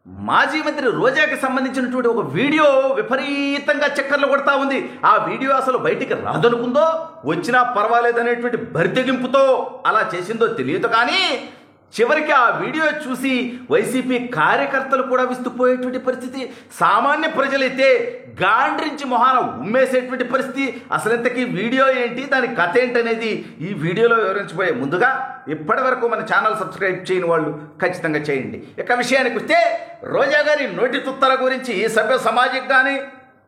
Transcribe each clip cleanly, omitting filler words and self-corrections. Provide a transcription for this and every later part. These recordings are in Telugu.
మాజీ మంత్రి రోజాకి సంబంధించినటువంటి ఒక వీడియో విపరీతంగా చక్కర్లు కొడతా ఉంది. ఆ వీడియో అసలు బయటికి రాదనుకుందో, వచ్చినా పర్వాలేదనేటువంటి బరితెగింపుతో అలా చేసిందో తెలియదు. కానీ చివరికి ఆ వీడియో చూసి వైసీపీ కార్యకర్తలు కూడా విస్తుపోయేటువంటి పరిస్థితి, సామాన్య ప్రజలైతే గాండ్రించి మొహాన ఉమ్మేసేటువంటి పరిస్థితి. అసలు ఇంతకీ వీడియో ఏంటి, దాని కథ ఏంటనేది ఈ వీడియోలో వివరించబోయే ముందుగా ఇప్పటి వరకు మన ఛానల్ సబ్స్క్రైబ్ చేయని వాళ్ళు ఖచ్చితంగా చేయండి. ఇక విషయానికి వస్తే, రోజా గారి నోటి తుత్తల గురించి ఈ సభ్య సమాజం కానీ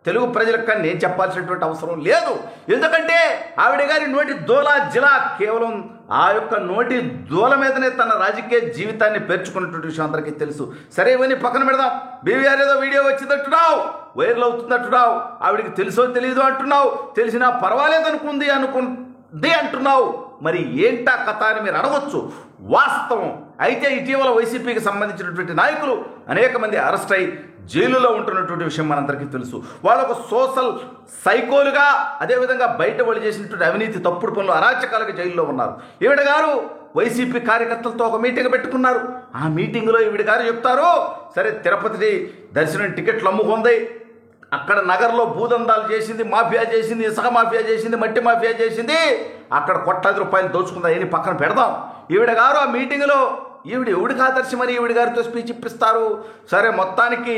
తెలుగు ప్రజలకు కానీ నేను చెప్పాల్సినటువంటి అవసరం లేదు. ఎందుకంటే ఆవిడ గారి నోటి దూల జిలా కేవలం ఆ యొక్క నోటి దూల మీదనే తన రాజకీయ జీవితాన్ని పేర్చుకున్నటువంటి విషయం అందరికీ తెలుసు. సరే, ఇవన్నీ పక్కన పెడదాం. బీవీఆర్ ఏదో వీడియో వచ్చిందంటున్నావు, వైరల్ అవుతుందంటున్నావు, ఆవిడికి తెలుసో తెలియదు అంటున్నావు, తెలిసినా పర్వాలేదనుకుంది అంటున్నావు. మరి ఏంటా కథ అని మీరు అడగొచ్చు. వాస్తవం అయితే ఇటీవల వైసీపీకి సంబంధించినటువంటి నాయకులు అనేక మంది అరెస్ట్ అయి జైలులో ఉంటున్నటువంటి విషయం మనందరికీ తెలుసు. వాళ్ళు ఒక సోషల్ సైకోలుగా, అదేవిధంగా బయట వాళ్ళు చేసినటువంటి అవినీతి తప్పుడు పనులు అరాచకాలుగా జైల్లో ఉన్నారు. ఈవిడ గారు వైసీపీ కార్యకర్తలతో ఒక మీటింగ్ పెట్టుకున్నారు. ఆ మీటింగ్లో ఈవిడ గారు చెప్తారు, సరే తిరుపతి దర్శనం టికెట్లు అమ్ముకుంది, అక్కడ నగర్లో భూదందాలు చేసింది, మాఫియా చేసింది, ఇసుక మాఫియా చేసింది, మట్టి మాఫియా చేసింది, అక్కడ కోట్లాది రూపాయలు దోచుకుందా అని పక్కన పెడదాం. ఈవిడ గారు ఆ మీటింగ్లో ఎవడికి ఆదర్శి మరి ఈవిడ గారితో స్పీచ్ ఇప్పిస్తారు. సరే, మొత్తానికి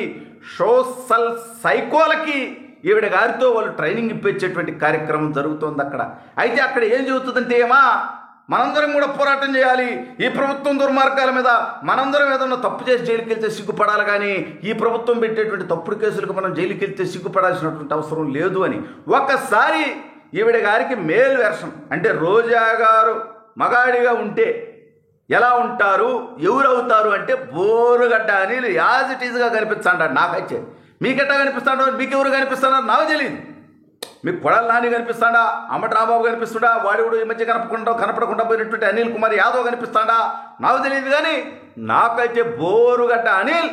సోషల్ సైకోలకి ఈవిడ గారితో వాళ్ళు ట్రైనింగ్ ఇప్పించేటువంటి కార్యక్రమం జరుగుతుంది అక్కడ. అయితే అక్కడ ఏం జరుగుతుందంటే, మనందరం కూడా పోరాటం చేయాలి, ఈ ప్రభుత్వం దుర్మార్గాల మీద మనందరం ఏదన్నా తప్పు చేసి జైలుకి వెళ్తే సిగ్గుపడాలి, కానీ ఈ ప్రభుత్వం పెట్టేటువంటి తప్పుడు కేసులకు మనం జైలుకి వెళ్తే సిగ్గుపడాల్సినటువంటి అవసరం లేదు అని. ఒకసారి ఈవిడ గారికి మేల్ వెర్షన్, అంటే రోజా గారు మగాడిగా ఉంటే ఎలా ఉంటారు, ఎవరవుతారు అంటే బోరుగడ్డ అని యాజ్ ఇట్ ఈజ్గా కనిపిస్తాడు. నాకైతే మీకెట్టా కనిపిస్తాడో, మీకెవరు కనిపిస్తాడో నాకు తెలియదు. మీకు కొడాలి నాని కనిపిస్తాడా, అంబటి రాంబాబు కనిపిస్తాడా, వాడివుడు ఈ మధ్య కనపడకుండా పోయినటువంటి అనిల్ కుమార్ యాదవ్ కనిపిస్తాడా నాకు తెలియదు. కానీ నాకైతే బోరుగడ్డ అనిల్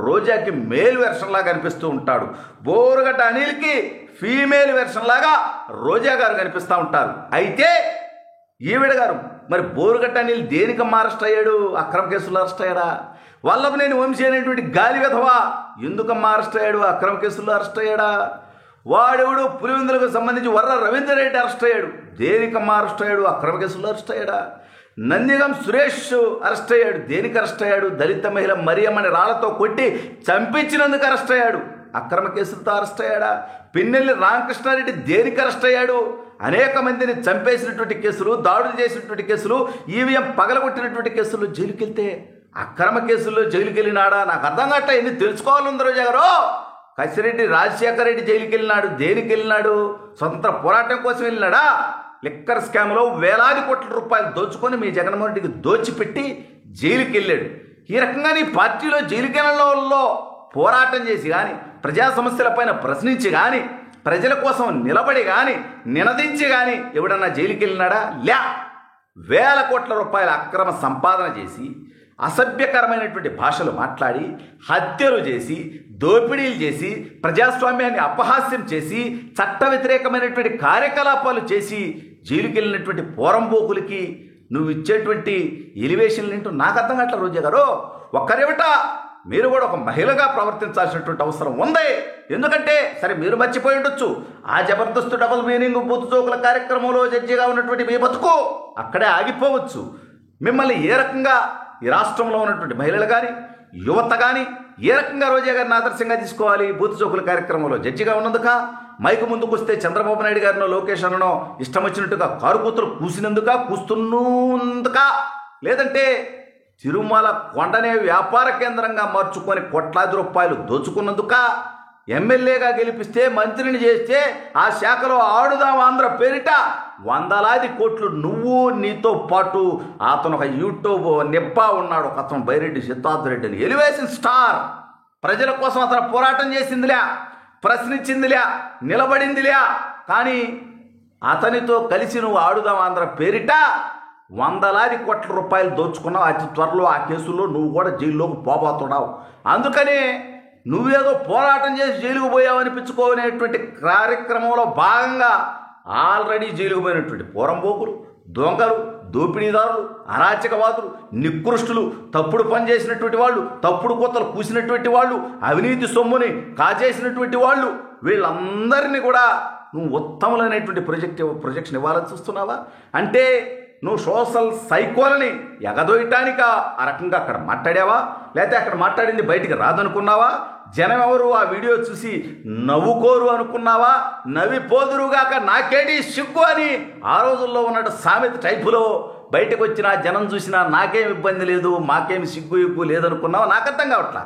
రోజాకి మేల్ వెర్షన్ లాగా కనిపిస్తూ ఉంటాడు, బోరుగడ్డ అనిల్కి ఫీమేల్ వెర్షన్ లాగా రోజా గారు కనిపిస్తూ ఉంటారు. అయితే ఈవిడ గారు మరి బోరుగడ్డ అనిల్ దేనికమ్మా అరెస్ట్ అయ్యాడు, అక్రమ కేసులో అరెస్ట్ అయ్యాడా? వల్లభనేని వంశీ అనేటువంటి గాలి వెధవా ఎందుకమ్మా అరెస్ట్ అయ్యాడు, అక్రమ కేసుల్లో అరెస్ట్ అయ్యాడా? వాడెవడు పులివెందులకు సంబంధించి వర్ర రవీంద్ర రెడ్డి అరెస్ట్ అయ్యాడు, దేనికమ్మా అరెస్ట్ అయ్యాడు, అక్రమ కేసుల్లో అరెస్ట్ అయ్యాడా? నందిగం సురేష్ అరెస్ట్ అయ్యాడు, దేనికి అరెస్ట్ అయ్యాడు? దళిత మహిళ మరియమ్మని రాళ్లతో కొట్టి చంపించినందుకు అరెస్ట్ అయ్యాడు, అక్రమ కేసులతో అరెస్ట్ అయ్యాడా? పిన్నెల్లి రామకృష్ణారెడ్డి దేనికి అరెస్ట్ అయ్యాడు? అనేక మందిని చంపేసినటువంటి కేసులు, దాడులు చేసినటువంటి కేసులు, ఈవీఎం పగలగొట్టినటువంటి కేసులు జైలుకి వెళ్తే అక్రమ కేసుల్లో జైలుకి వెళ్ళినాడా? నాకు అర్థం కావట్లే. ఎన్ని తెలుసుకోవాలి రోజా గారు. కసిరెడ్డి రాజశేఖర రెడ్డి జైలుకి వెళ్ళినాడు, దేనికి వెళ్ళినాడు? స్వతంత్ర పోరాటం కోసం వెళ్ళినాడా? లిక్కర్ స్కామ్లో వేలాది కోట్ల రూపాయలు దోచుకొని మీ జగన్మోహన్ రెడ్డికి దోచిపెట్టి జైలుకి వెళ్ళాడు. ఈ రకంగా నీ పార్టీలో జైలుకి వెళ్ళడంలో పోరాటం చేసి కానీ, ప్రజా సమస్యలపైన ప్రశ్నించి కానీ, ప్రజల కోసం నిలబడి కానీ, నినదించి కానీ ఎవడన్నా జైలుకి వెళ్ళినాడా? లే. వేల కోట్ల రూపాయల అక్రమ సంపాదన చేసి, అసభ్యకరమైనటువంటి భాషలు మాట్లాడి, హత్యలు చేసి, దోపిడీలు చేసి, ప్రజాస్వామ్యాన్ని అపహాస్యం చేసి, చట్ట వ్యతిరేకమైనటువంటి కార్యకలాపాలు చేసి జైలుకి వెళ్ళినటువంటి పోరంబోకులకి నువ్వు ఇచ్చేటువంటి ఎలివేషన్లు ఏంటో నాకు అర్థం కావట్లేదు రోజా గారు. ఒక్కరేమిట, మీరు కూడా ఒక మహిళగా ప్రవర్తించాల్సినటువంటి అవసరం ఉంది. ఎందుకంటే సరే, మీరు మర్చిపోయి ఉండొచ్చు, ఆ జబర్దస్త్ డబుల్ మీనింగ్ బూతు జోకుల కార్యక్రమంలో జడ్జిగా ఉన్నటువంటి మీ బతుకు అక్కడే ఆగిపోవచ్చు. మిమ్మల్ని ఏ రకంగా ఈ రాష్ట్రంలో ఉన్నటువంటి మహిళలు కానీ, యువత కానీ ఏ రకంగా రోజా గారిని ఆదర్శంగా తీసుకోవాలి? బూతు జోకుల కార్యక్రమంలో జడ్జిగా ఉన్నందుక, మైకు ముందుకు వస్తే చంద్రబాబు నాయుడు గారినో లోకేష్ అన్ననో ఇష్టం వచ్చినట్టుగా కారు కూతురు కూస్తున్నందుక, లేదంటే తిరుమల కొండనే వ్యాపార కేంద్రంగా మార్చుకొని కోట్లాది రూపాయలు దోచుకున్నందుక, ఎమ్మెల్యేగా గెలిపిస్తే మంత్రిని చేస్తే ఆ శాఖలో ఆడుదాం ఆంధ్ర పేరిట వందలాది కోట్లు నువ్వు, నీతో పాటు అతను ఒక యూట్యూబ్ నిబ్బా ఉన్నాడు, ఒక అతను బైరెడ్డి సిద్ధార్థ రెడ్డి అని ఎలివేషన్ స్టార్. ప్రజల కోసం అతను పోరాటం చేసిందిలే, ప్రశ్నించిందిలే, నిలబడిందిలే. కానీ అతనితో కలిసి నువ్వు ఆడుదాం ఆంధ్ర పేరిట వందలాది కోట్ల రూపాయలు దోచుకున్నావు. అతి త్వరలో ఆ కేసుల్లో నువ్వు కూడా జైల్లోకి పోబోతున్నావు. అందుకని నువ్వేదో పోరాటం చేసి జైలుకు పోయావు అనిపించుకోనేటువంటి కార్యక్రమంలో భాగంగా ఆల్రెడీ జైలుకు పోయినటువంటి పోరంబోకులు, దొంగలు, దోపిడీదారులు, అరాచకవాదులు, నికృష్టులు, తప్పుడు పని చేసినటువంటి వాళ్ళు, తప్పుడు కొత్తలు కూసినటువంటి వాళ్ళు, అవినీతి సొమ్ముని కాజేసినటువంటి వాళ్ళు, వీళ్ళందరినీ కూడా నువ్వు ఉత్తములైనటువంటి ప్రొజెక్షన్ ఇవ్వాలని చూస్తున్నావా? అంటే నువ్వు సోషల్ సైకోలని ఎగదోయటానిక ఆ రకంగా అక్కడ మాట్లాడావా? లేకపోతే అక్కడ మాట్లాడింది బయటికి రాదనుకున్నావా? జనం ఎవరు ఆ వీడియో చూసి నవ్వుకోరు అనుకున్నావా? నవ్విపోదురుగాక నాకేడి సిగ్గు అని ఆ రోజుల్లో ఉన్నట్టు సామెత టైపులో బయటకు వచ్చిన జనం చూసినా నాకేం ఇబ్బంది లేదు, మాకేం సిగ్గు ఇగ్గు లేదనుకున్నావా? నాకు అర్థం కావట్లా.